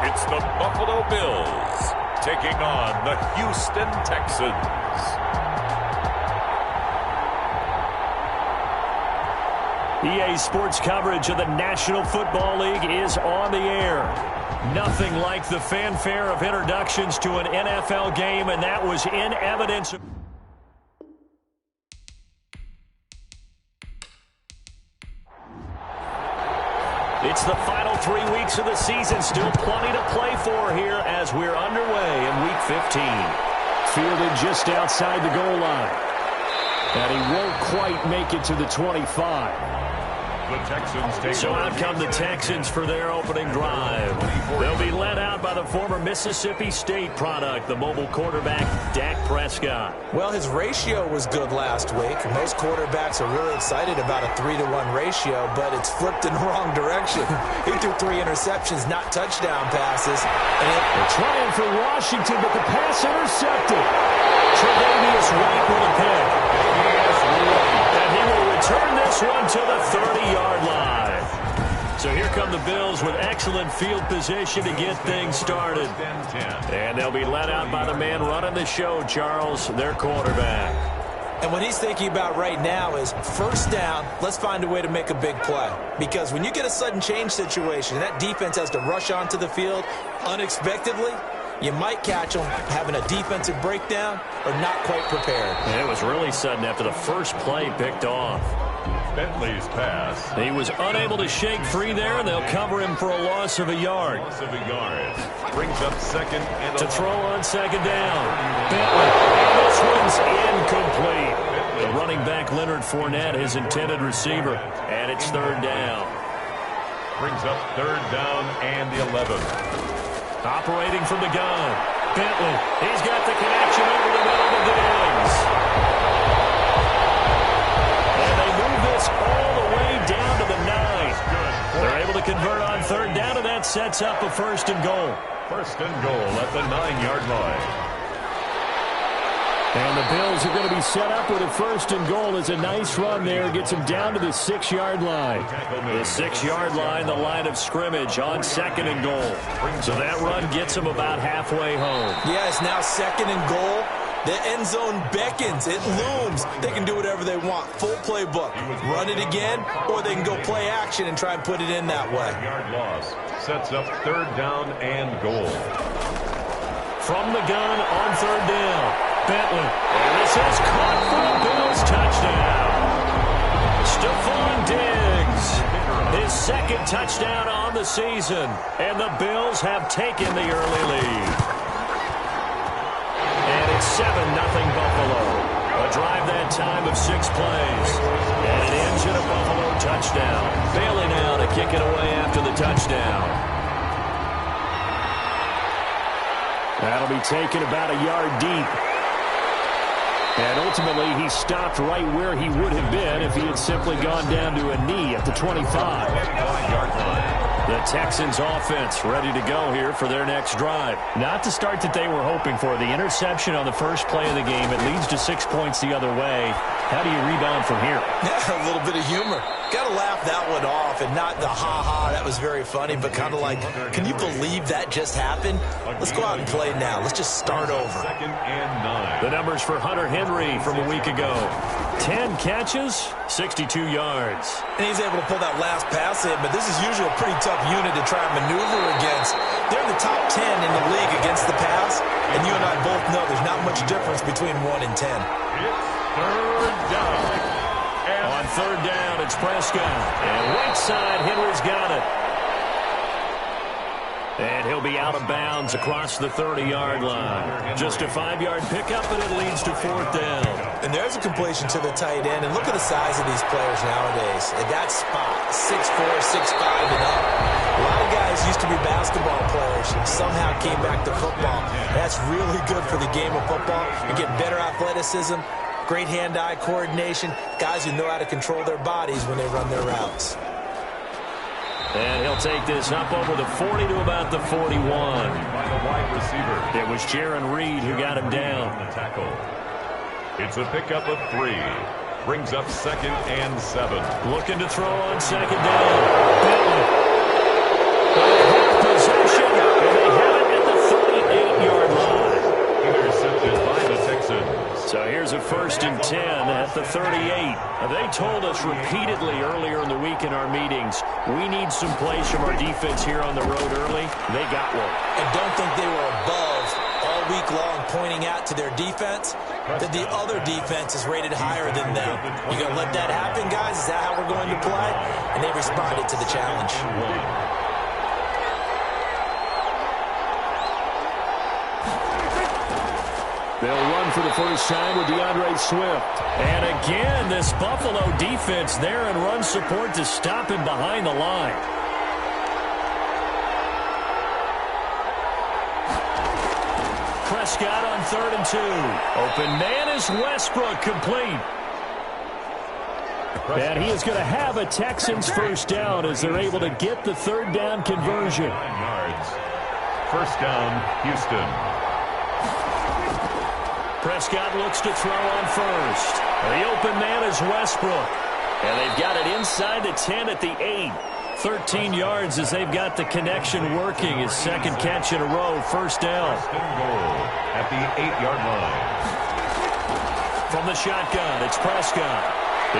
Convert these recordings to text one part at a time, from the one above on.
It's the Buffalo Bills taking on the Houston Texans. EA Sports coverage of the National Football League is on the air. Nothing like the fanfare of introductions to an NFL game, and that was in evidence. It's the final 3 weeks of the season. Still plenty to play for here as we're underway in Week 15. Fielded just outside the goal line. And he won't quite make it to the 25. So out come the Texans for their opening drive. They'll be led out by the former Mississippi State product, the mobile quarterback, Dak Prescott. Well, his ratio was good last week. Most quarterbacks are really excited about a 3-to-1 ratio, but it's flipped in the wrong direction. He threw 3 interceptions, not touchdown passes. They're trying for Washington, but the pass intercepted. Tre'Davious White with a pick. And he will return this one to the 30-yard line. So here come the Bills with excellent field position to get things started. And they'll be led out by the man running the show, Charles, their quarterback. And what he's thinking about right now is first down, let's find a way to make a big play. Because when you get a sudden change situation, that defense has to rush onto the field unexpectedly, you might catch them having a defensive breakdown or not quite prepared. And it was really sudden after the first play picked off. Bentley's pass. He was unable to shake free there, and they'll cover him for a loss of a yard. Brings up second and to throw on second down. Bentley. And this one's incomplete. The running back, Leonard Fournette, his intended receiver. And it's third down. Brings up third down and the 11. Operating from the gun. Bentley. He's got the connection over the middle to Diggs. And they move this all the way down to the 9. They're able to convert on third down, and that sets up a first and goal. First and goal at the 9-yard line. And the Bills are going to be set up with a first and goal. As a nice run there gets them down to the 6-yard line. The 6-yard line, the line of scrimmage on second and goal. So that run gets them about halfway home. Yeah, it's now second and goal. The end zone beckons. It looms. They can do whatever they want. Full playbook. Run it again, or they can go play action and try and put it in that way. Yard loss sets up third down and goal. From the gun on third down. Bentley. And this is caught for a Bills touchdown. Stephon Diggs. His second touchdown on the season. And the Bills have taken the early lead. And it's 7-0 Buffalo. A drive that time of 6 plays. And it ends in a Buffalo touchdown. Bailey now to kick it away after the touchdown. That'll be taken about a yard deep. And ultimately, he stopped right where he would have been if he had simply gone down to a knee at the 25. The Texans offense ready to go here for their next drive. Not the start that they were hoping for. The interception on the first play of the game, it leads to 6 points the other way. How do you rebound from here? A little bit of humor. Got to laugh that one off, and not the ha-ha, that was very funny, but kind of like, can you believe that just happened? Let's go out and play now. Let's just start over. Second and 9. The numbers for Hunter Henry from a week ago. 10 catches, 62 yards. And he's able to pull that last pass in, but this is usually a pretty tough unit to try and maneuver against. They're in the top 10 in the league against the pass, and you and I both know there's not much difference between 1 and 10. It's third down. On third down, it's Prescott. And right side, Henry's got it. And he'll be out of bounds across the 30-yard line. Just a 5-yard pickup, and it leads to fourth down. And there's a completion to the tight end. And look at the size of these players nowadays. At that spot, 6'4", 6'5", and up. A lot of guys used to be basketball players and somehow came back to football. That's really good for the game of football. You get better athleticism, great hand-eye coordination, guys who know how to control their bodies when they run their routes. And he'll take this up over the 40 to about the 41. By the wide receiver. It was Jaron Reed who got him down. The tackle. It's a pickup of 3. Brings up second and 7. Looking to throw on second down. Bentley. Possession. And at the 38. They told us repeatedly earlier in the week in our meetings, we need some plays from our defense here on the road early. They got one. And don't think they were above all week long pointing out to their defense that the other defense is rated higher than them. You going to let that happen, guys? Is that how we're going to play? And they responded to the challenge. They'll run for the first time with DeAndre Swift. And again, this Buffalo defense there in run support to stop him behind the line. Prescott on 3rd and 2. Open man is Westbrook, complete. And he is going to have a Texans first down as they're able to get the 3rd down conversion. 9 yards. First down, Houston. Prescott looks to throw on first. The open man is Westbrook. And they've got it inside the 10 at the 8. 13 yards as they've got the connection working. His second catch in a row, first down. First and goal at the 8-yard line. From the shotgun, it's Prescott.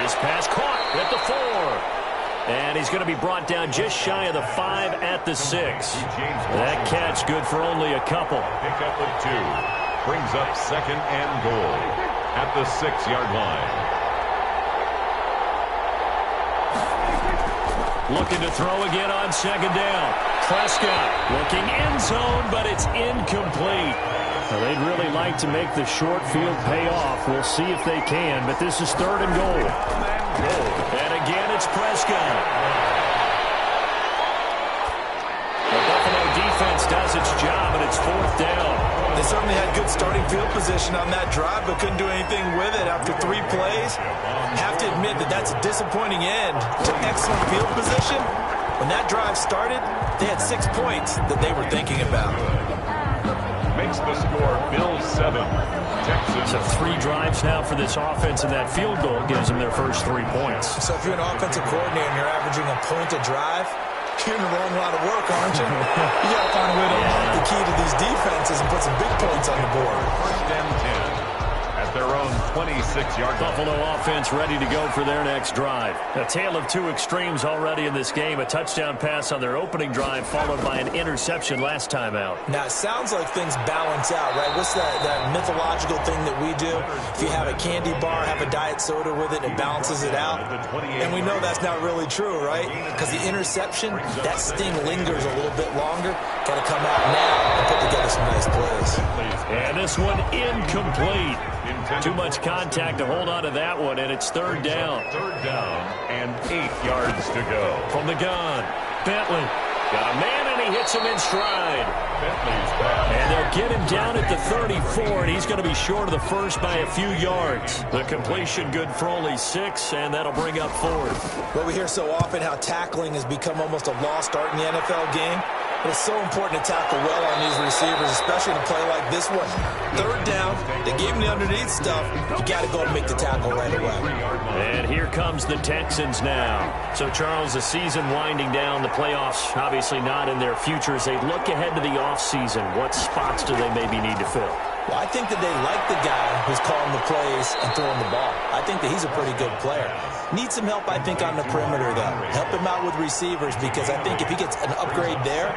His pass caught at the 4. And he's going to be brought down just shy of the 5 at the 6. That catch good for only a couple. Pick up of 2. Brings up second and goal at the 6-yard line. Looking to throw again on second down. Prescott looking end zone, but it's incomplete. Well, they'd really like to make the short field pay off. We'll see if they can, but this is 3rd and goal. And again, it's Prescott. The Buffalo defense does its job, and it's 4th down. They certainly had good starting field position on that drive, but couldn't do anything with it after 3 plays. Have to admit that that's a disappointing end to excellent field position. When that drive started, they had 6 points that they were thinking about. Makes the score Bills 7. Texans. So 3 drives now for this offense, and that field goal gives them their first 3 points. So if you're an offensive coordinator and you're averaging a point a drive, you're in the wrong line of work, aren't you? You got to find a way to unlock the key to these defenses and put some big points on the board. First and 10 at their own 26-yard line. Buffalo offense ready to go for their next drive. A tale of 2 extremes already in this game. A touchdown pass on their opening drive followed by an interception last time out. Now, it sounds like things balance out, right? What's that mythological thing that we do? If you have a candy bar, have a diet soda with it, it balances it out. And we know that's not really true, right? Because the interception, that sting lingers a little bit longer. Got to come out now and put together some nice plays. And this one incomplete. Too much contact to hold on to that one, and it's 3rd down. 3rd down and 8 yards to go. From the gun, Bentley. Got a man, and he hits him in stride. Bentley's back. And they'll get him down at the 34, and he's going to be short of the first by a few yards. The completion good for only 6, and that'll bring up 4th. Well, we hear so often how tackling has become almost a lost art in the NFL game. But it's so important to tackle well on these receivers, especially in a play like this one. 3rd down, they gave him the underneath stuff. You got to go and make the tackle right away. And here comes the Texans now. So, Charles, the season winding down, the playoffs obviously not in their future. As they look ahead to the offseason, what spots do they maybe need to fill? Well, I think that they like the guy who's calling the plays and throwing the ball. I think that he's a pretty good player. Needs some help, I think, on the perimeter, though. Help him out with receivers, because I think if he gets an upgrade there,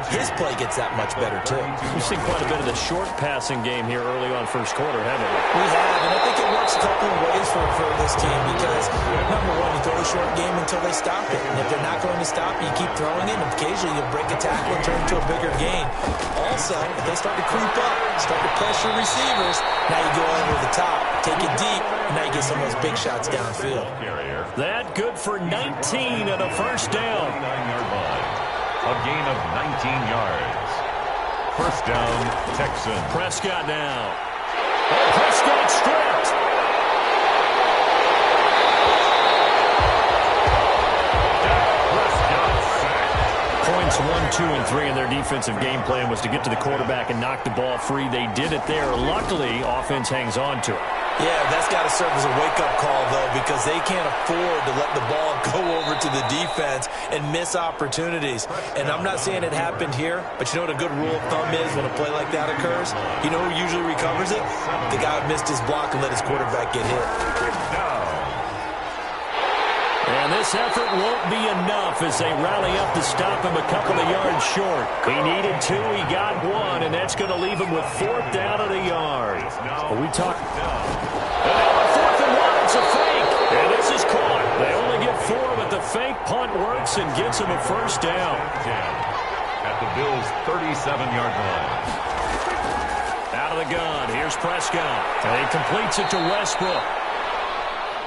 his play gets that much better, too. We've seen quite a bit of the short passing game here early on first quarter, haven't we? We have, and I think it works a couple of ways for this team, because, number one, you throw a short game until they stop it. And if they're not going to stop it, you keep throwing it, and occasionally you'll break a tackle and turn it into a bigger gain. Also, if they start to creep up, start to pressure receivers, now you go over the top, take it deep, and now you get some of those big shots downfield. That good for 19 and a first down. 9-yard line. A gain of 19 yards. First down, Texans. Prescott now. Oh, Prescott stripped. Points 1, 2, and 3 in their defensive game plan was to get to the quarterback and knock the ball free. They did it there. Luckily, offense hangs on to it. Yeah, that's got to serve as a wake-up call, though, because they can't afford to let the ball go over to the defense and miss opportunities. And I'm not saying it happened here, but you know what a good rule of thumb is when a play like that occurs? You know who usually recovers it? The guy who missed his block and let his quarterback get hit. And this effort won't be enough as they rally up to stop him a couple of yards short. He needed 2, he got 1, and that's going to leave him with 4th down at a yard. Are we talking? And now on 4th and 1, it's a fake. And this is caught. They only get 4, but the fake punt works and gets him a 1st down. At the Bills' 37-yard line. Out of the gun, here's Prescott. And he completes it to Westbrook.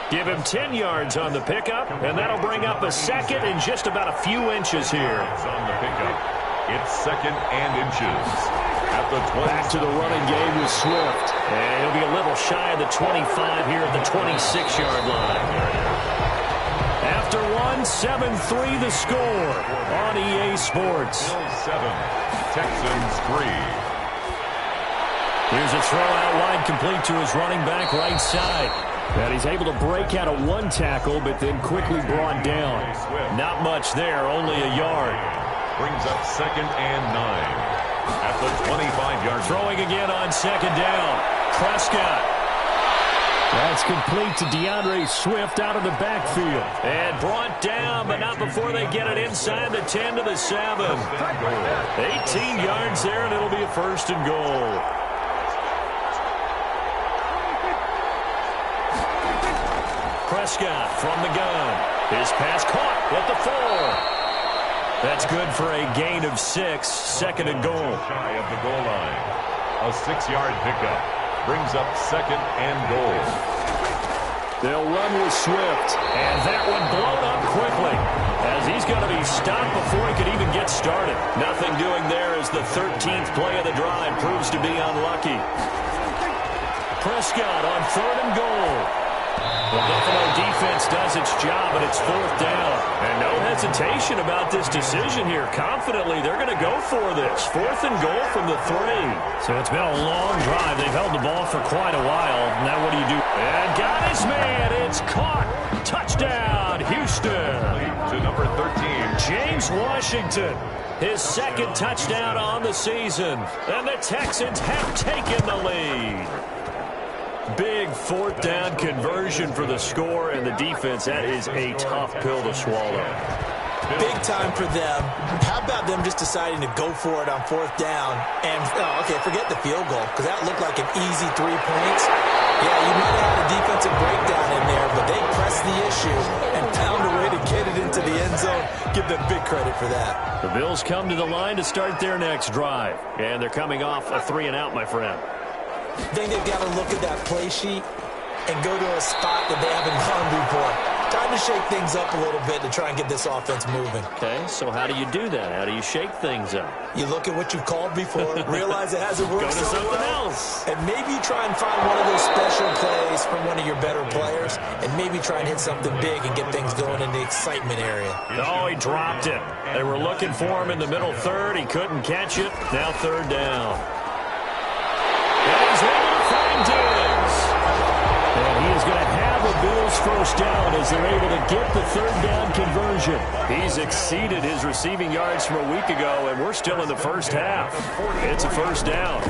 Give him 10 yards on the pickup, and that'll bring up a 2nd and just about a few inches here. On the pickup, it's 2nd and inches. At the 20. Back to the running game with Swift. And he'll be a little shy of the 25 here at the 26-yard line. After 1, 7-3 the score on EA Sports. Bills 7, Texans 3. Here's a throw out wide, complete to his running back right side. And he's able to break out of 1 tackle, but then quickly brought down. Not much there, only a yard. Brings up 2nd and 9. At the 25-yard line. Throwing again on 2nd down. Prescott. That's complete to DeAndre Swift out of the backfield. And brought down, but not before they get it inside the 10 to the 7. 18 yards there, and it'll be a 1st and goal. Prescott from the gun. His pass caught at the 4. That's good for a gain of 6. 2nd and goal. Shy of the goal line. A 6-yard pickup. Brings up 2nd and goal. They'll run with Swift. And that one blown up quickly as he's going to be stopped before he could even get started. Nothing doing there as the 13th play of the drive proves to be unlucky. Prescott on 3rd and goal. The Buffalo defense does its job, and it's 4th down. And no hesitation about this decision here. Confidently, they're going to go for this. 4th and goal from the 3. So it's been a long drive. They've held the ball for quite a while. Now what do you do? And got his man. It's caught. Touchdown, Houston. To number 13. James Washington. His 2nd touchdown on the season. And the Texans have taken the lead. Big 4th down conversion for the score, and the defense, that is a tough pill to swallow. Big time for them. How about them just deciding to go for it on 4th down? And, okay, forget the field goal, because that looked like an easy 3 points. Yeah, you might have had a defensive breakdown in there, but they pressed the issue and found a way to get it into the end zone. Give them big credit for that. The Bills come to the line to start their next drive, and they're coming off a 3 and out, my friend. I think they've got to look at that play sheet and go to a spot that they haven't gone before. Time to shake things up a little bit to try and get this offense moving. Okay, so how do you do that? How do you shake things up? You look at what you've called before, realize it hasn't worked Go to so something well, else. and maybe try and find one of those special plays from one of your better players, and maybe try and hit something big and get things going in the excitement area. Oh, he dropped it. They were looking for him in the middle 3rd. He couldn't catch it. Now 3rd down. And he's able to find Diggs. And he is going to have a Bills 1st down as they're able to get the 3rd down conversion. He's exceeded his receiving yards from a week ago, and we're still in the 1st half. It's a 1st down.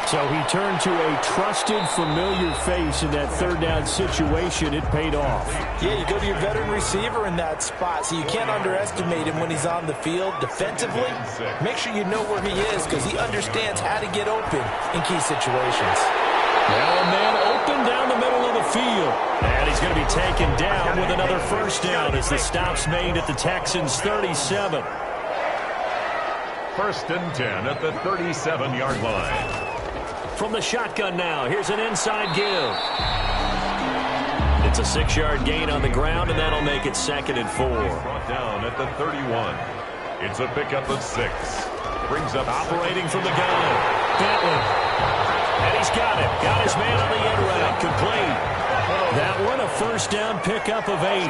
So he turned to a trusted, familiar face in that 3rd down situation. It paid off. Yeah, you go to your veteran receiver in that spot, so you can't underestimate him when he's on the field defensively. Make sure you know where he is because he understands how to get open in key situations. Now a man open down the middle of the field. And he's going to be taken down with another 1st down as the stop's made at the Texans' 37. 1st and 10 at the 37-yard line. From the shotgun now, here's an inside give. It's a 6-yard gain on the ground, and that'll make it 2nd and 4. Brought down at the 31. It's a pickup of 6. Brings up operating from the gun. Bentley. And he's got it. Got his man on the end route. Complete. That one a 1st down pickup of 8.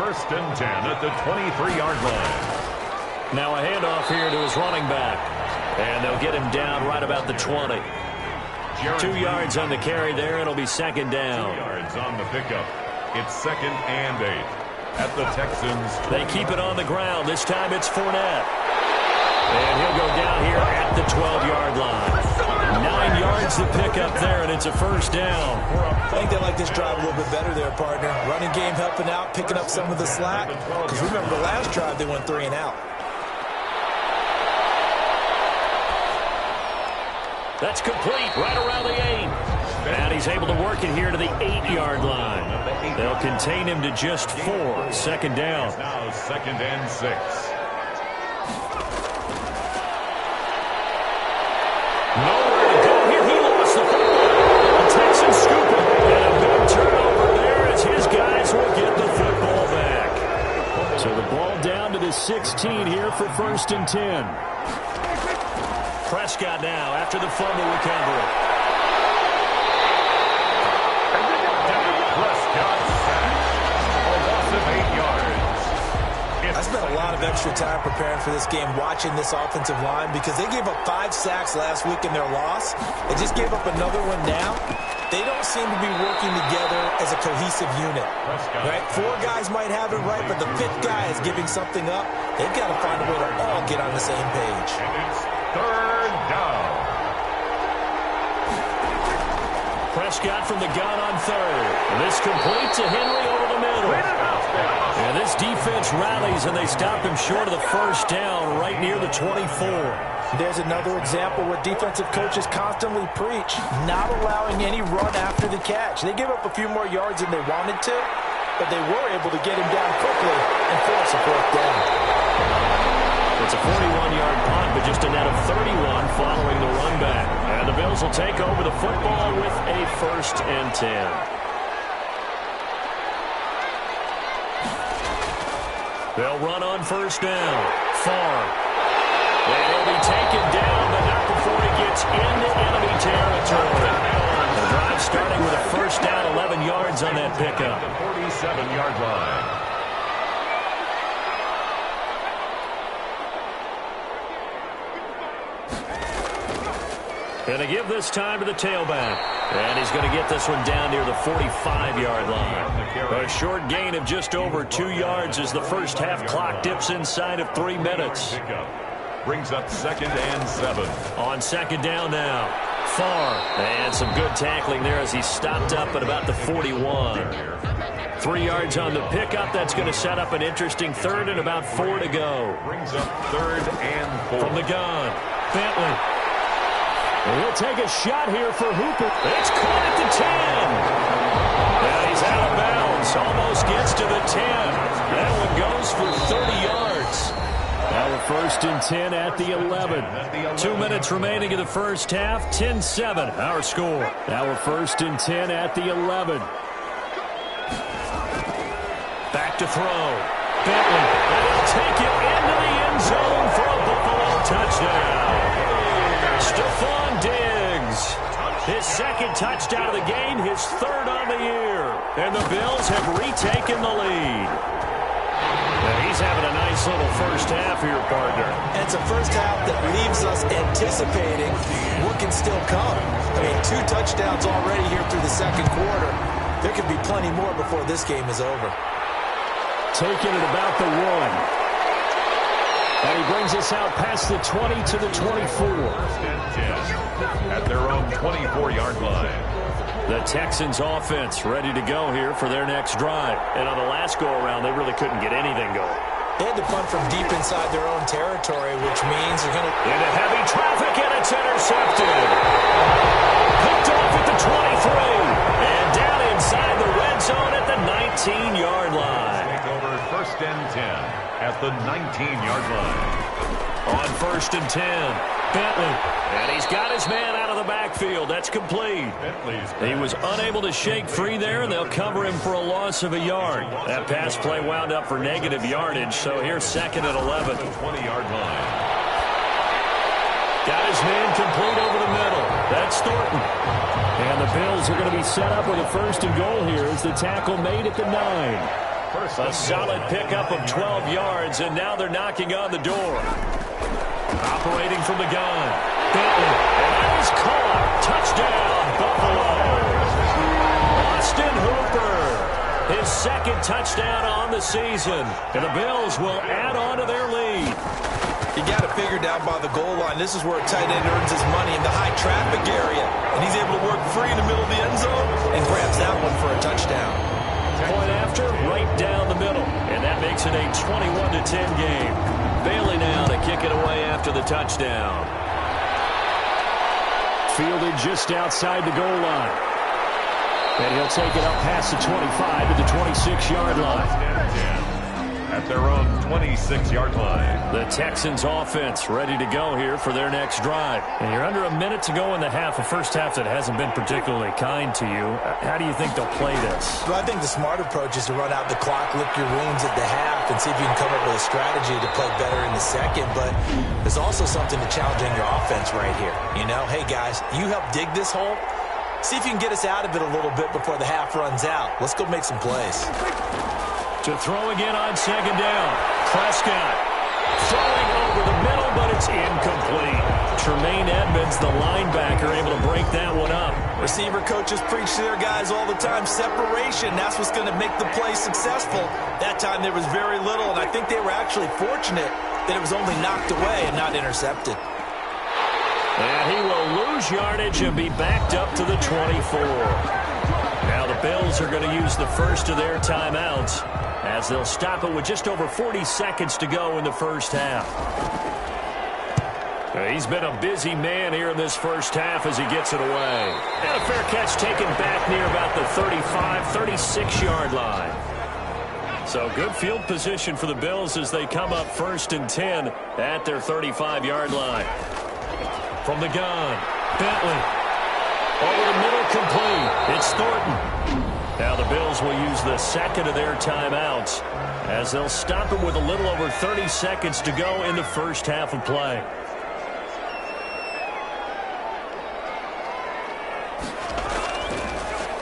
1st and 10 at the 23-yard line. Now a handoff here to his running back. And they'll get him down right about the 20. 2 yards on the carry there. It'll be second down. 2 yards on the pickup. It's 2nd and 8 at the Texans. They keep it on the ground. This time it's Fournette. And he'll go down here at the 12-yard line. 9 yards to pick up there, and it's a first down. I think they like this drive a little bit better there, partner. Running game helping out, picking up some of the slack. Because remember, the last drive they went 3 and out. That's complete right around the 8. And he's able to work it here to the 8-yard line. They'll contain him to just 4. Second down. Now 2nd and 6. Nowhere to go here. He lost the football. The Texans scoop it. And a big turnover there as his guys will get the football back. So the ball down to the 16 here for 1st and 10. Prescott now after the fumble recovery. Prescott sacked. A loss of 8 yards. I spent a lot of extra time preparing for this game, watching this offensive line, because they gave up 5 sacks last week in their loss. They just gave up another one now. They don't seem to be working together as a cohesive unit. Right? 4 guys might have it right, but the 5th guy is giving something up. They've got to find a way to all get on the same page. And it's 3rd down. Prescott from the gun on 3rd. And this complete to Henry over the middle. And this defense rallies, and they stop him short of the first down right near the 24. There's another example where defensive coaches constantly preach, not allowing any run after the catch. They gave up a few more yards than they wanted to, but they were able to get him down quickly and force a 4th down. It's a 41-yard punt, but just a net of 31 following the run back. And the Bills will take over the football with a 1st and 10. They'll run on 1st down. Farr. And he'll be taken down, but not before he gets into enemy territory. The drive starting with a 1st down, 11 yards on that pickup. The 47-yard line. And they give this time to the tailback. And he's going to get this one down near the 45-yard line. A short gain of just over 2 yards as the first half clock dips inside of 3 minutes. Brings up 2nd and 7. On 2nd down now. Farr. And some good tackling there as he stopped up at about the 41. 3 yards on the pickup. That's going to set up an interesting 3rd and about 4 to go. Brings up 3rd and 4. From the gun. Bentley. And he'll take a shot here for Hooper. It's caught at the 10. And he's out of bounds. Almost gets to the 10. That one goes for 30 yards. Now a 1st and 10 at the 11. 2 minutes remaining in the first half. 10-7 our score. Now a 1st and 10 at the 11. Back to throw. Bentley. And he'll take it into the end zone for a Buffalo touchdown. Stephon Diggs, his 2nd touchdown of the game, his 3rd on the year. And the Bills have retaken the lead. And he's having a nice little first half here, partner. And it's a first half that leaves us anticipating what can still come. I mean, 2 touchdowns already here through the 2nd quarter. There could be plenty more before this game is over. Taking it about the 1. And he brings us out past the 20 to the 24. At their own 24-yard line. The Texans offense ready to go here for their next drive. And on the last go-around, they really couldn't get anything going. They had to punt from deep inside their own territory, which means they're going to... Into heavy traffic, and it's intercepted. Picked off at the 23. And down inside the red zone at the 19-yard line. Take over 1st and 10. At the 19-yard line. On 1st and 10, Bentley. And he's got his man out of the backfield. That's complete. He was unable to shake free there, and they'll cover him for a loss of a yard. That pass play wound up for negative yardage, so here's 2nd and 11. 20-yard line. Got his man complete over the middle. That's Thornton. And the Bills are going to be set up with a 1st and goal here as the tackle made at the 9. A solid pickup of 12 yards, and now they're knocking on the door. Operating from the gun. Bentley. And he's caught. Touchdown, Buffalo. Austin Hooper. His second touchdown on the season. And the Bills will add on to their lead. You got to figure down by the goal line. This is where a tight end earns his money in the high traffic area. And he's able to work free in the middle of the end zone and grabs that one for a touchdown. Point after, right down the middle. And that makes it a 21-10 game. Bailey now to kick it away after the touchdown. Fielded just outside the goal line. And he'll take it up past the 25 to the 26-yard line. At their own 26-yard line. The Texans offense ready to go here for their next drive. And you're under a minute to go in the half, a first half that hasn't been particularly kind to you. How do you think they'll play this? Well, I think the smart approach is to run out the clock, lick your wounds at the half, and see if you can come up with a strategy to play better in the second. But there's also something to challenging your offense right here. You know, hey, guys, you help dig this hole. See if you can get us out of it a little bit before the half runs out. Let's go make some plays. To throw again on second down. Prescott throwing over the middle, but it's incomplete. Tremaine Edmonds, the linebacker, able to break that one up. Receiver coaches preach to their guys all the time. Separation, that's what's going to make the play successful. That time there was very little, and I think they were actually fortunate that it was only knocked away and not intercepted. And he will lose yardage and be backed up to the 24. Now the Bills are going to use the first of their timeouts, as they'll stop it with just over 40 seconds to go in the first half. He's been a busy man here in this first half as he gets it away. And a fair catch taken back near about the 35, 36-yard line. So good field position for the Bills as they come up 1st and 10 at their 35-yard line. From the gun, Bentley. Over the middle, complete. It's Thornton. Now the Bills will use the second of their timeouts as they'll stop it with a little over 30 seconds to go in the first half of play.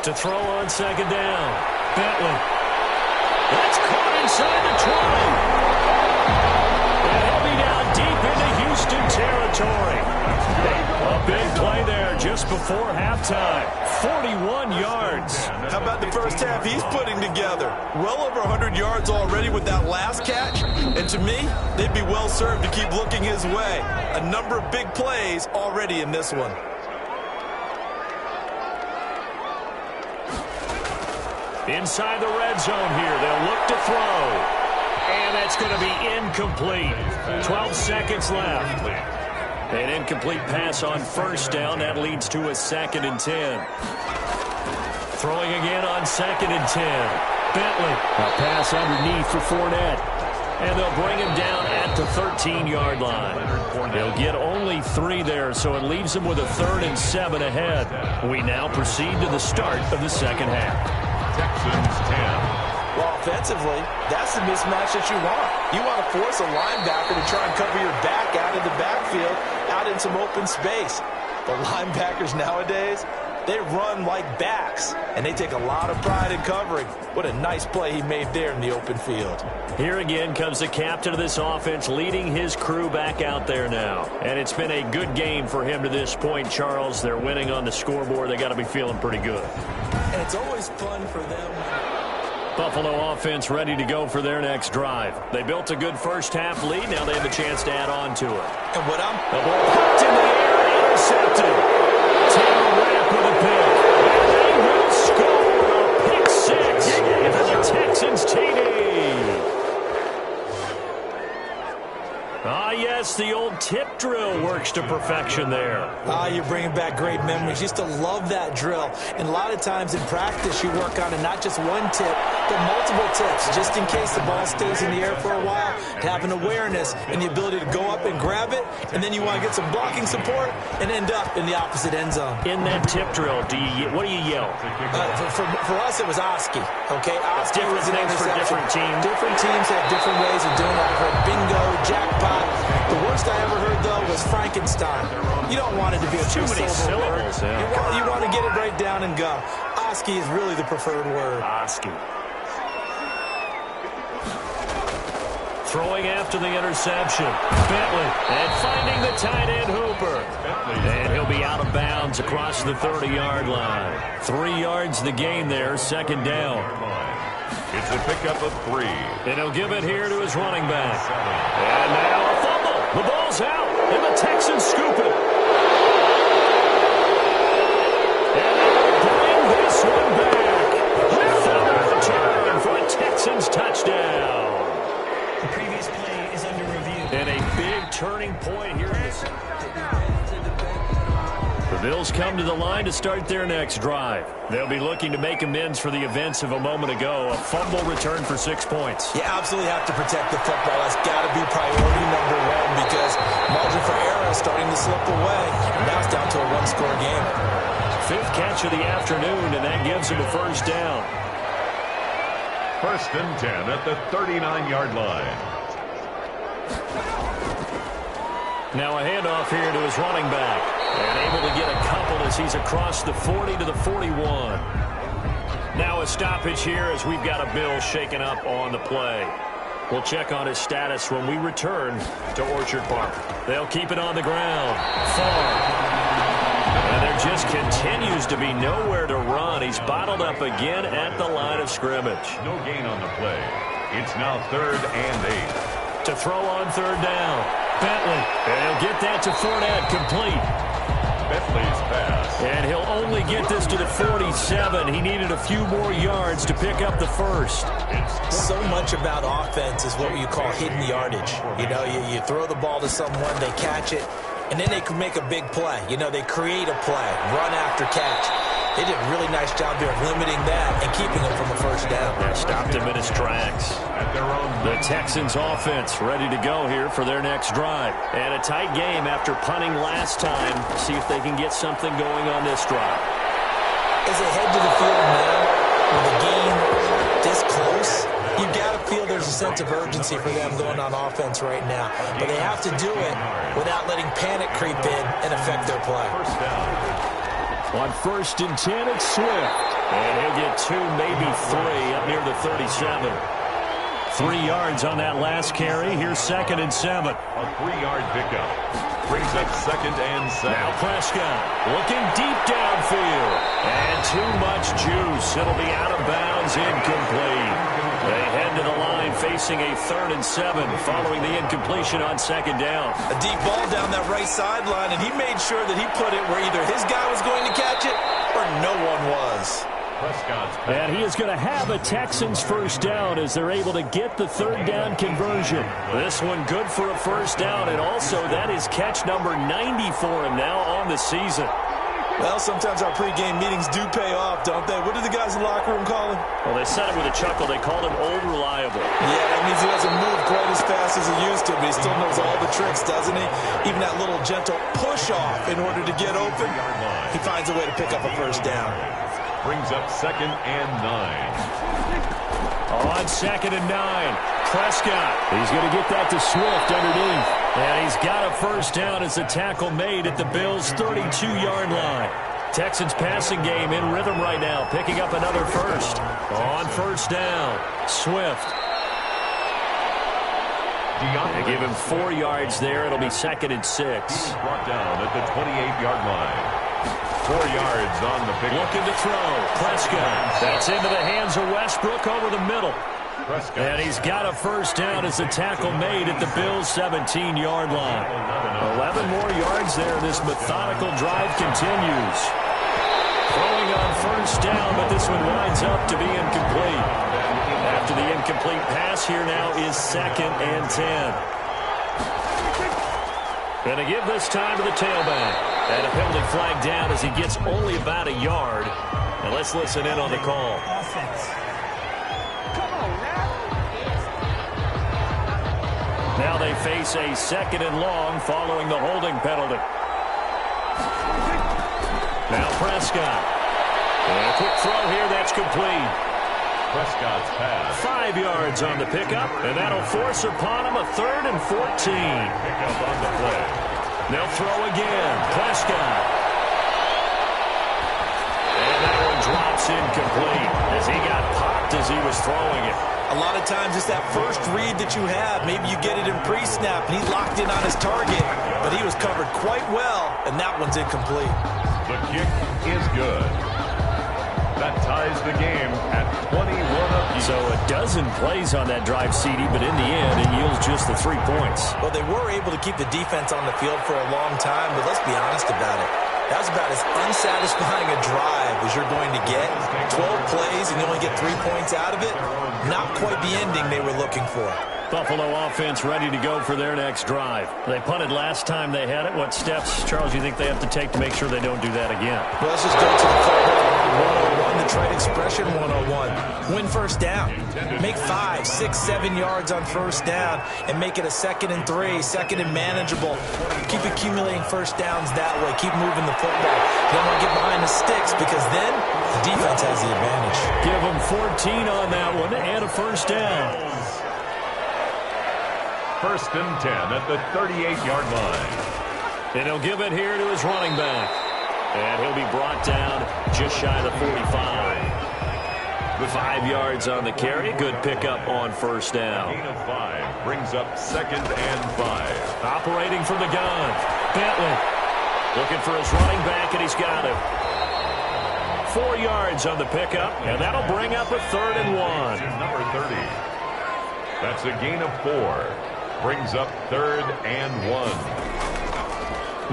To throw on second down, Bentley. That's caught inside the 20. And he'll be down deep into Houston territory. A big play there just before halftime. 41 yards. How about the first half he's putting together? Well over 100 yards already with that last catch. And to me, they'd be well served to keep looking his way. A number of big plays already in this one. Inside the red zone here, they'll look to throw. And that's going to be incomplete. 12 seconds left. An incomplete pass on first down. That leads to a 2nd and 10. Throwing again on 2nd and 10. Bentley. A pass underneath for Fournette. And they'll bring him down at the 13-yard line. They'll get only 3 there, so it leaves them with a 3rd and 7 ahead. We now proceed to the start of the second half. Texans 10. Well, offensively, that's the mismatch that you want. You want to force a linebacker to try and cover your back out of the backfield, out in some open space. The linebackers nowadays, they run like backs, and they take a lot of pride in covering. What a nice play he made there in the open field. Here again comes the captain of this offense, leading his crew back out there now. And it's been a good game for him to this point, Charles. They're winning on the scoreboard. They got to be feeling pretty good. And it's always fun for them. Buffalo offense ready to go for their next drive. They built a good first half lead. Now they have a chance to add on to it. And what the ball popped in the air, intercepted. Taylor Rapp with a pick. And they will score a pick 6 for the Texans TD. Ah, yes, the old tip drill works to perfection there. Ah, you're bringing back great memories. Used to love that drill. And a lot of times in practice, you work on it, not just one tip, but multiple tips, just in case the ball stays in the air for a while, to have an awareness and the ability to go up and grab it, and then you want to get some blocking support and end up in the opposite end zone. In that tip drill, what do you yell? For us, it was Oski. Okay, Oski was an things for different teams. Different teams have different ways of doing it. I've heard bingo, jackpot. The worst I ever heard, though, was Frankenstein. You don't want it to be a too many syllables. Yeah. You want to get it right down and go. Oski is really the preferred word. Oski. Throwing after the interception. Bentley. And finding the tight end Hooper. And he'll be out of bounds across the 30-yard line. 3 yards the gain there, second down. It's a pickup of 3. And he'll give it here to his running back. And now a fumble. The ball's out, and the Texans scoop it. And they'll bring this one back. Fumble return for a Texans touchdown. The previous play is under review. And a big turning point here in this. The Bills come to the line to start their next drive. They'll be looking to make amends for the events of a moment ago. A fumble return for 6 points. You absolutely have to protect the football. That's got to be priority number 1 because margin for error is starting to slip away. And now it's down to a 1-score game. 5th catch of the afternoon, and that gives him a first down. 1st and 10 at the 39-yard line. Now a handoff here to his running back. And able to get a couple as he's across the 40 to the 41. Now a stoppage here as we've got a Bill shaken up on the play. We'll check on his status when we return to Orchard Park. They'll keep it on the ground. Far. And there just continues to be nowhere to run. He's bottled up again at the line of scrimmage. No gain on the play. It's now 3rd and 8. To throw on 3rd down. Bentley. And he'll get that to Fournette, complete. Bentley's pass. And he'll only get this to the 47. He needed a few more yards to pick up the first. So much about offense is what you call hidden yardage. You know, you throw the ball to someone, they catch it, and then they can make a big play. You know, they create a play, run after catch. They did a really nice job there of limiting that and keeping him from a first down. That stopped him in his tracks. At their own. The Texans offense ready to go here for their next drive. And a tight game after punting last time. See if they can get something going on this drive. As they head to the field now, with the game this close, you've got to feel there's a sense of urgency for them going on offense right now. But they have to do it without letting panic creep in and affect their play. First down. On 1st and 10, it's Swift. And he'll get 2, maybe 3 up near the 37. 3 yards on that last carry. Here's 2nd and 7. A 3-yard pickup. Brings up 2nd and 7. Now Prescott looking deep downfield. And too much juice. It'll be out of bounds, incomplete. They head to the line facing a 3rd and 7 following the incompletion on 2nd down. A deep ball down that right sideline, and he made sure that he put it where either his guy was going to catch it or no one was. Prescott's pass. And he is going to have a Texans first down as they're able to get the 3rd down conversion. This one good for a first down, and also that is catch number 90 for him now on the season. Well, sometimes our pregame meetings do pay off, don't they? What did the guys in the locker room call him? Well, they said it with a chuckle. They called him Old Reliable. Yeah, that means he doesn't move quite as fast as he used to, but he still knows all the tricks, doesn't he? Even that little gentle push-off in order to get open. He finds a way to pick up a first down. Brings up 2nd and 9. On 2nd and 9, Prescott. He's going to get that to Swift underneath. And he's got a first down as the tackle made at the Bills' 32-yard line. Texans passing game in rhythm right now, picking up another first. On 1st down, Swift. They give him 4 yards there. It'll be 2nd and 6. Brought down at the 28-yard line. 4 yards on the pick. Looking to throw. Prescott. That's into the hands of Westbrook over the middle. Prescott. And he's got a first down as the tackle made at the Bills' 17-yard line. 11 more yards there. This methodical drive continues. Throwing on first down, but this one winds up to be incomplete. After the incomplete pass, here now is 2nd and 10. Going to give this time to the tailback. And a penalty flag down as he gets only about a yard. And let's listen in on the call. Offense. Now they face a 2nd and long following the holding penalty. Now Prescott. And a quick throw here, that's complete. Prescott's pass. 5 yards on the pickup, and that'll force upon him a 3rd and 14. Pickup on the play. They'll throw again. Prescott. And that one drops incomplete as he got popped stopped as he was throwing it. A lot of times it's that first read that you have. Maybe you get it in pre-snap, and he locked in on his target, but he was covered quite well, and that one's incomplete. The kick is good. That ties the game at 21 apiece. So a dozen plays on that drive, CD, but in the end, it yields just the 3 points. Well, they were able to keep the defense on the field for a long time, but let's be honest about it. That was about as unsatisfying a drive as you're going to get. 12 plays and you only get 3 points out of it. Not quite the ending they were looking for. Buffalo offense ready to go for their next drive. They punted last time they had it. What steps, Charles, you think they have to take to make sure they don't do that again? Well, let's just go to the football 101, the trade expression 101. Win first down. Make 5, 6, 7 yards on first down and make it a 2nd and 3, 2nd and manageable. Keep accumulating first downs that way. Keep moving the football. You don't want to get behind the sticks because then the defense has the advantage. Give them 14 on that one and a first down. 1st and 10 at the 38-yard line. And he'll give it here to his running back. And he'll be brought down just shy of the 45. 5 yards on the carry. Good pickup on first down. Gain of 5 brings up 2nd and 5. Operating from the gun. Bentley looking for his running back, and he's got him. 4 yards on the pickup, and that'll bring up a 3rd and 1. Number 30. That's a gain of 4. Brings up 3rd and 1.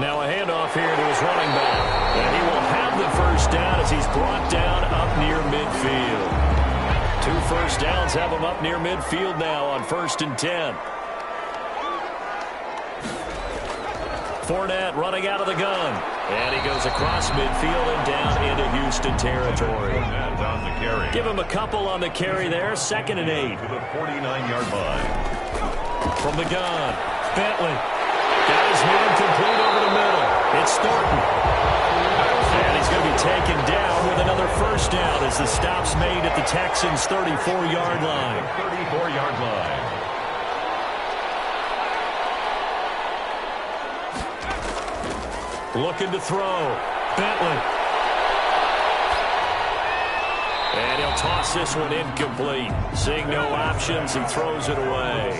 Now a handoff here to his running back. And he will have the first down as he's brought down up near midfield. 2 first downs have him up near midfield now on 1st and 10. Fournette running out of the gun. And he goes across midfield and down into Houston territory. On the carry. Give him a couple on the carry there. 2nd and 8. To the 49-yard line. From the gun, Bentley got his man complete over the middle. It's Thornton. And he's going to be taken down with another first down as the stop's made at the Texans' 34-yard line. 34-yard line. Looking to throw. Bentley. And he'll toss this one incomplete. Seeing no options, he throws it away.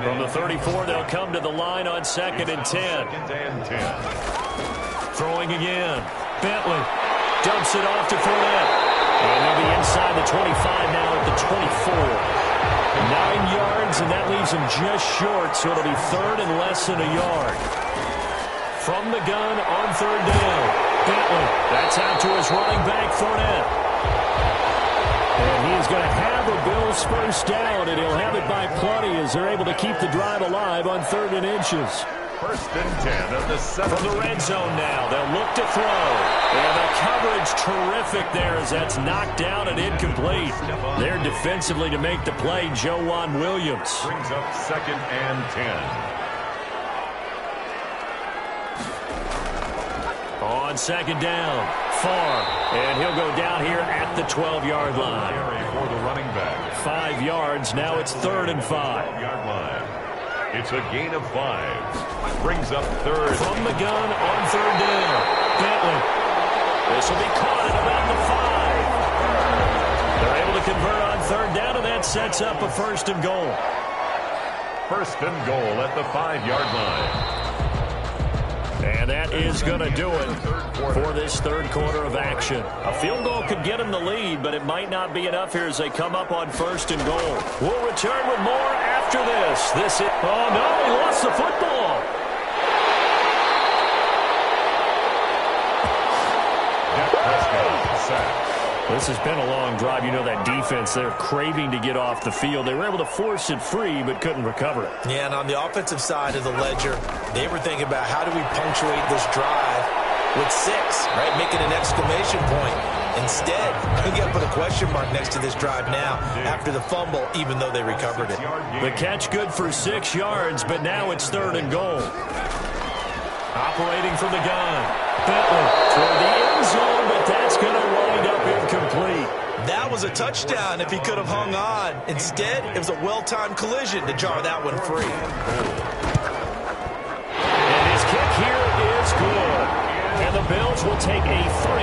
From the 34, they'll come to the line on 2nd and 10. 2nd and 10. Throwing again. Bentley dumps it off to Fournette. And they'll be inside the 25 now at the 24. 9 yards, and that leaves him just short, so it'll be 3rd and less than a yard. From the gun on 3rd down. Bentley, that's out to his running back, Fournette. And he is going to have a Bills first down, and he'll have it by plenty as they're able to keep the drive alive on 3rd and inches. 1st and 10 of the 7th. From the red zone now, they'll look to throw. And the coverage terrific there as that's knocked down and incomplete. There defensively to make the play, Joejuan Williams. Brings up 2nd and 10. On 2nd down, far. And he'll go down here at the 12-yard line. For the running back. 5 yards, now it's 3rd and 5. 12-yard line. It's a gain of 5. Brings up 3rd. From the gun on 3rd down. Bentley. This will be caught at about the 5. They're able to convert on 3rd down, and that sets up a 1st and goal. 1st and goal at the 5-yard line. And that is going to do it for this 3rd quarter of action. A field goal could get them the lead, but it might not be enough here as they come up on 1st and goal. We'll return with more after this. Oh, no, he lost the football. This has been a long drive. You know that defense, they're craving to get off the field. They were able to force it free, but couldn't recover it. Yeah, and on the offensive side of the ledger, they were thinking about how do we punctuate this drive with 6, right? Make it an exclamation point. Instead, you got to put a question mark next to this drive now after the fumble, even though they recovered it. The catch good for 6 yards, but now it's 3rd and goal. Operating from the gun. Bentley toward the end zone, but that's going to wind up incomplete. That was a touchdown if he could have hung on. Instead, it was a well-timed collision to jar that one free. And his kick here is good. And the Bills will take a 3-0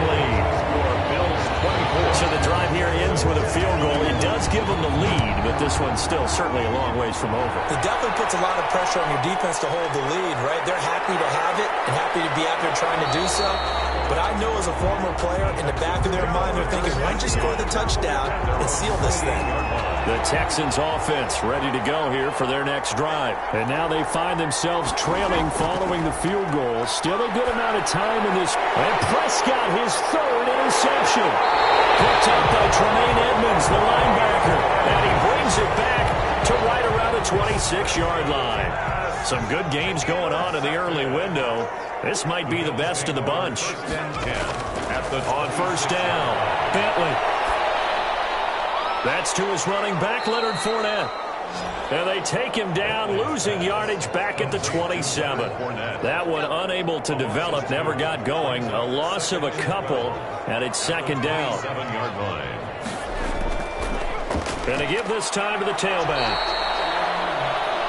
lead. For Bills 24. So the drive here ends with a field goal. It does give them the lead, but this one's still certainly a long ways from over. It definitely puts a lot of pressure on your defense to hold the lead, right? They're happy to have it and happy to be out there trying to do so. But I know as a former player, in the back of their mind, they're thinking, why don't you score the touchdown and seal this thing? The Texans offense ready to go here for their next drive. And now they find themselves trailing following the field goal. Still a good amount of time in this. And Prescott, his third interception. Picked up by Tremaine Edmonds, the linebacker. And he brings it back to right around the 26-yard line. Some good games going on in the early window. This might be the best of the bunch. On first down, Bentley. That's to his running back, Leonard Fournette. And they take him down, losing yardage back at the 27. That one unable to develop, never got going. A loss of a couple, and it's second down. 7-yard line. And they give this time to the tailback.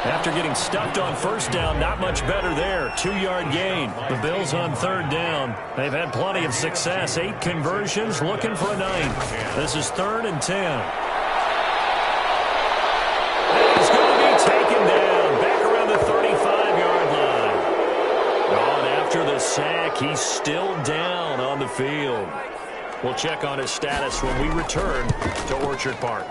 After getting stuffed on first down, not much better there. 2-yard gain. The Bills on third down. They've had plenty of success. 8 conversions, looking for a 9th. This is 3rd and 10. And he's going to be taken down back around the 35-yard line. On after the sack, he's still down on the field. We'll check on his status when we return to Orchard Park.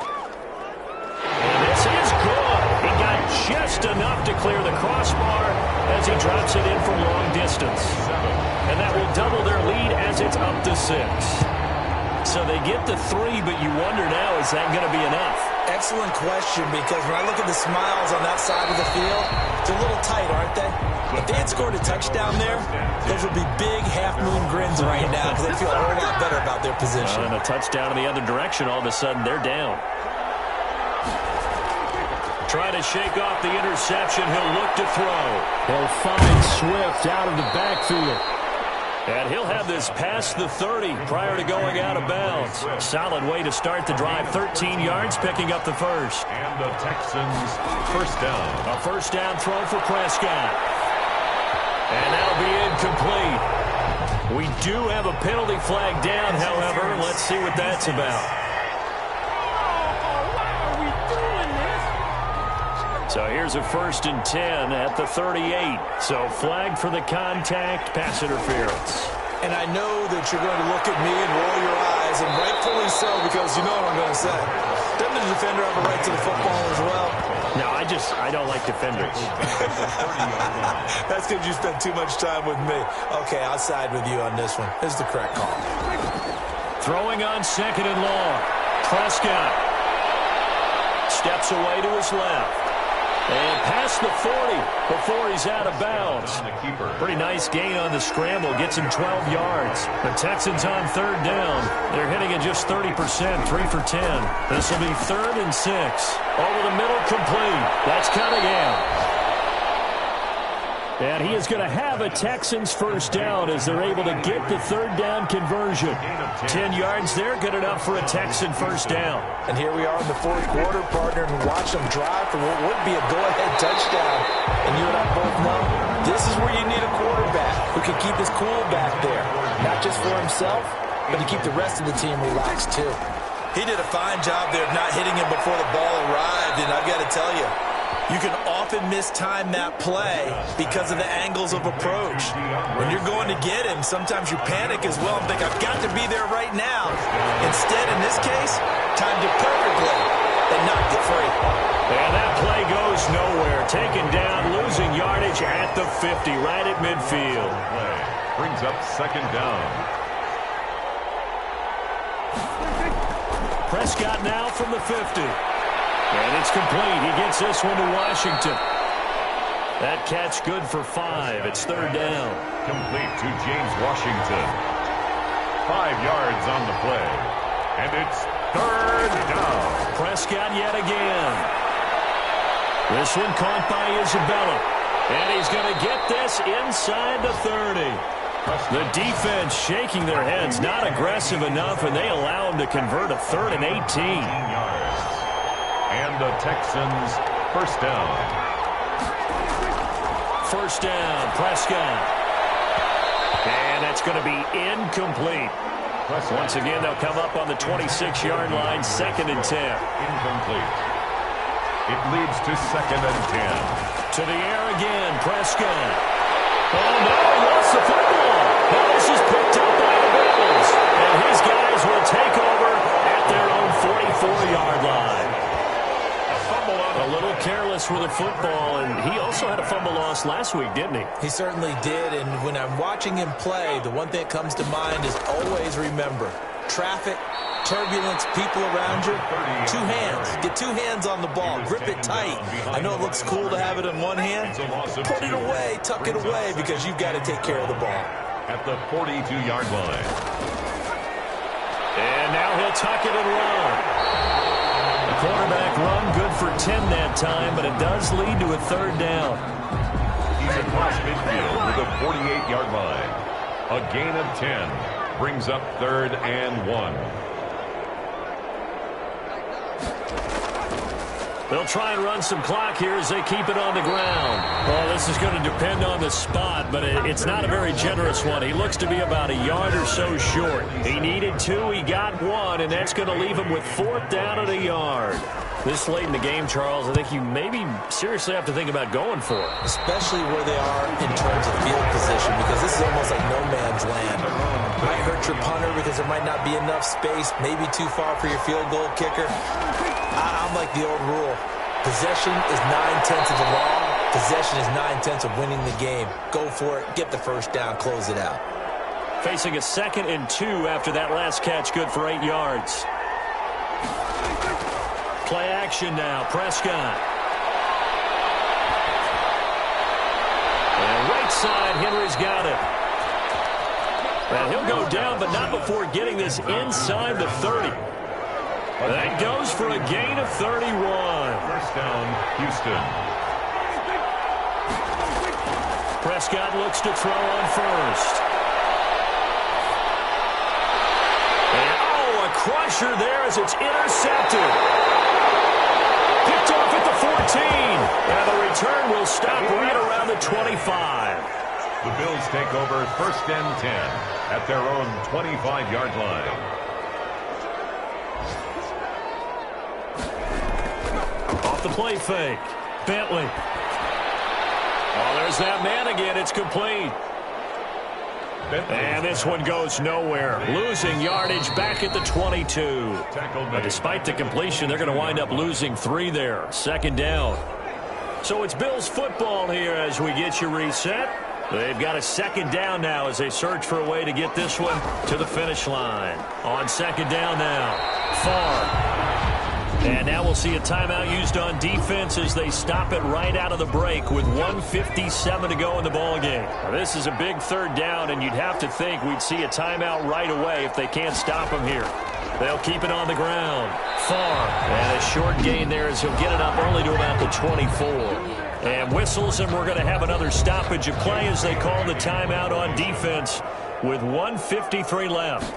And this is good. He got just enough to clear the crossbar as he drops it in from long distance. And that will double their lead as it's up to 6. So they get to 3, but you wonder now, is that going to be enough? Excellent question, because when I look at the smiles on that side of the field, they're a little tight, aren't they? If they had scored a touchdown there, those would be big half-moon grins right now because they feel a whole lot better about their position. And a touchdown in the other direction, all of a sudden they're down. Trying to shake off the interception. He'll look to throw. He'll find Swift out of the backfield. And he'll have this past the 30 prior to going out of bounds. Solid way to start the drive. 13 yards, picking up the first. And the Texans first down. A first down throw for Prescott. And that'll be incomplete. We do have a penalty flag down, however. Let's see what that's about. So here's a 1st and 10 at the 38. So flag for the contact, pass interference. And I know that you're going to look at me and roll your eyes, and rightfully so, because you know what I'm going to say. Doesn't the defender have a right to the football as well? No, I don't like defenders. That's because you spent too much time with me. Okay, I'll side with you on this one. This is the correct call. Throwing on 2nd and long. Prescott steps away to his left. And past the 40 before he's out of bounds. Pretty nice gain on the scramble. Gets him 12 yards. The Texans on 3rd down. They're hitting at just 30%, 3 for 10. This will be 3rd and 6. Over the middle, complete. That's Cunningham. And he is going to have a Texans first down as they're able to get the 3rd down conversion. 10 yards there, good enough for a Texan first down. And here we are in the 4th quarter, partner, and watch them drive for what would be a go-ahead touchdown. And you and I both know this is where you need a quarterback who can keep his cool back there. Not just for himself, but to keep the rest of the team relaxed, too. He did a fine job there of not hitting him before the ball arrived, and I've got to tell you, you can often mistime that play because of the angles of approach. When you're going to get him, sometimes you panic as well and think, I've got to be there right now. Instead, in this case, timed it perfectly and knocked it free. And that play goes nowhere. Taken down, losing yardage at the 50, right at midfield. Brings up 2nd down. Prescott now from the 50. And it's complete. He gets this one to Washington. That catch good for 5. It's 3rd down. Complete to James Washington. 5 yards on the play. And it's 3rd down. Prescott yet again. This one caught by Isabella. And he's going to get this inside the 30. The defense shaking their heads, not aggressive enough, and they allow him to convert a 3rd and 18. And the Texans first down. First down, Prescott. And that's going to be incomplete. Once again, they'll come up on the 26-yard line, 2nd and 10. Incomplete. It leads to 2nd and 10. To the air again, Prescott. Oh, no, he lost the football. Now this is picked up by the Bills. And his guys will take over at their own 44-yard line. A little careless with the football, and he also had a fumble loss last week, didn't he? He certainly did, and when I'm watching him play, the one thing that comes to mind is always remember, traffic, turbulence, people around you, 2 hands. Get 2 hands on the ball. Grip it tight. I know it looks cool to have it in one hand. Put it away, tuck it away, because you've got to take care of the ball. At the 42-yard line. And now he'll tuck it and run. The quarterback run good for 10 that time, but it does lead to a 3rd down. He's across midfield to the 48-yard line. A gain of 10 brings up 3rd and 1. They'll try and run some clock here as they keep it on the ground. Well, this is going to depend on the spot, but it's not a very generous one. He looks to be about a yard or so short. He needed 2, he got 1, and that's going to leave him with 4th down at a yard. This late in the game, Charles, I think you maybe seriously have to think about going for it. Especially where they are in terms of field position, because this is almost like no man's land. Might hurt your punter because there might not be enough space, maybe too far for your field goal kicker. I'm like the old rule. Possession is 9/10 of the law. Possession is 9/10 of winning the game. Go for it. Get the 1st down. Close it out. Facing a 2nd and 2 after that last catch, good for 8 yards. Play action now. Prescott. And right side, Henry's got it. And he'll go down, but not before getting this inside the 30. That goes for a gain of 31. 1st down, Houston. Prescott looks to throw on 1st. And, a crusher there as it's intercepted. Picked off at the 14. And the return will stop right around the 25. The Bills take over 1st and 10 at their own 25-yard line. The play fake. Bentley. Oh, there's that man again. It's complete. And this one goes nowhere. Losing yardage back at the 22. But despite the completion, they're going to wind up losing 3 there. 2nd down. So it's Bills football here as we get you reset. They've got a 2nd down now as they search for a way to get this one to the finish line. On 2nd down now. Far. And now we'll see a timeout used on defense as they stop it right out of the break with 1:57 to go in the ballgame. Now, this is a big 3rd down, and you'd have to think we'd see a timeout right away if they can't stop him here. They'll keep it on the ground. Far. And a short gain there as he'll get it up only to about the 24. And whistles, and we're going to have another stoppage of play as they call the timeout on defense with 1:53 left.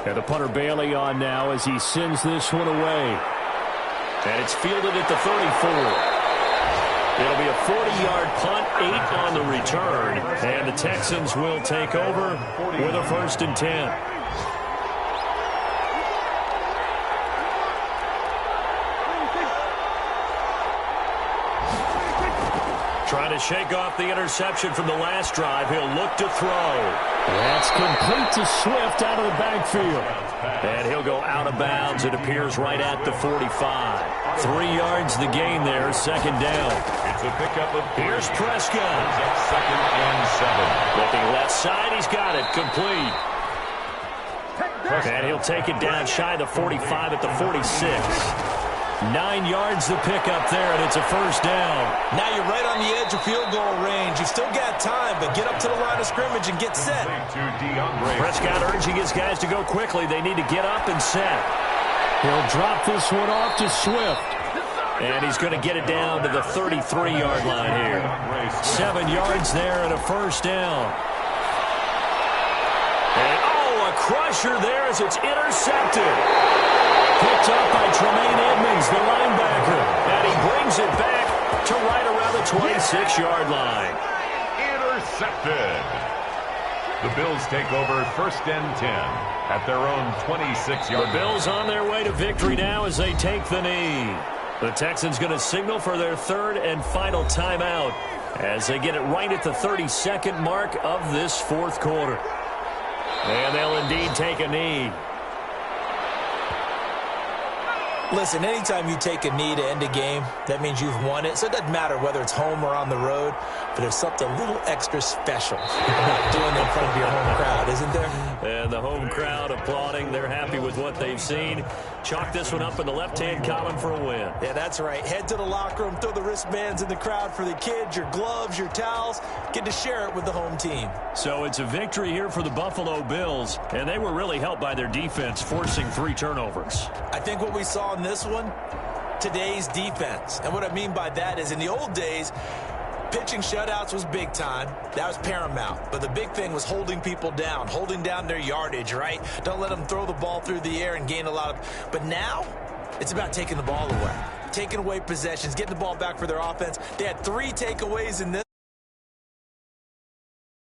And the punter Bailey on now as he sends this one away. And it's fielded at the 34. It'll be a 40-yard punt, 8 on the return. And the Texans will take over with a 1st and 10. Trying to shake off the interception from the last drive. He'll look to throw. That's complete to Swift out of the backfield. And he'll go out of bounds. It appears right at the 45. 3 yards the gain there, 2nd down. It's a pickup of 3. Here's Prescott. 2nd and 7. Looking left side, he's got it. Complete. And he'll take it down shy of the 45 at the 46. 9 yards the pickup there, and it's a 1st down. Now you're right on the edge of field goal range. You've still got time, but get up to the line of scrimmage and get set. Prescott urging his guys to go quickly. They need to get up and set. He'll drop this one off to Swift. And he's going to get it down to the 33-yard line here. 7 yards there and a 1st down. And, a crusher there as it's intercepted. Picked up by Tremaine Edmonds, the linebacker. And he brings it back to right around the 26-yard line. Intercepted. The Bills take over 1st and 10 at their own 26-yard. The Bills on their way to victory now as they take the knee. The Texans going to signal for their 3rd and final timeout as they get it right at the 32nd mark of this 4th quarter. And they'll indeed take a knee. Listen, anytime you take a knee to end a game, that means you've won it. So it doesn't matter whether it's home or on the road, but there's something a little extra special about doing it in front of your home crowd, isn't there? And the home crowd applauding. They're happy with what they've seen. Chalk this one up in the left-hand column for a win. Yeah, that's right. Head to the locker room, throw the wristbands in the crowd for the kids, your gloves, your towels. Get to share it with the home team. So it's a victory here for the Buffalo Bills, and they were really helped by their defense, forcing 3 turnovers. I think what we saw in this one, today's defense. And what I mean by that is in the old days, pitching shutouts was big time. That was paramount. But the big thing was holding people down, holding down their yardage, right? Don't let them throw the ball through the air and gain a lot of... But now, it's about taking the ball away. Taking away possessions, getting the ball back for their offense. They had 3 takeaways in this.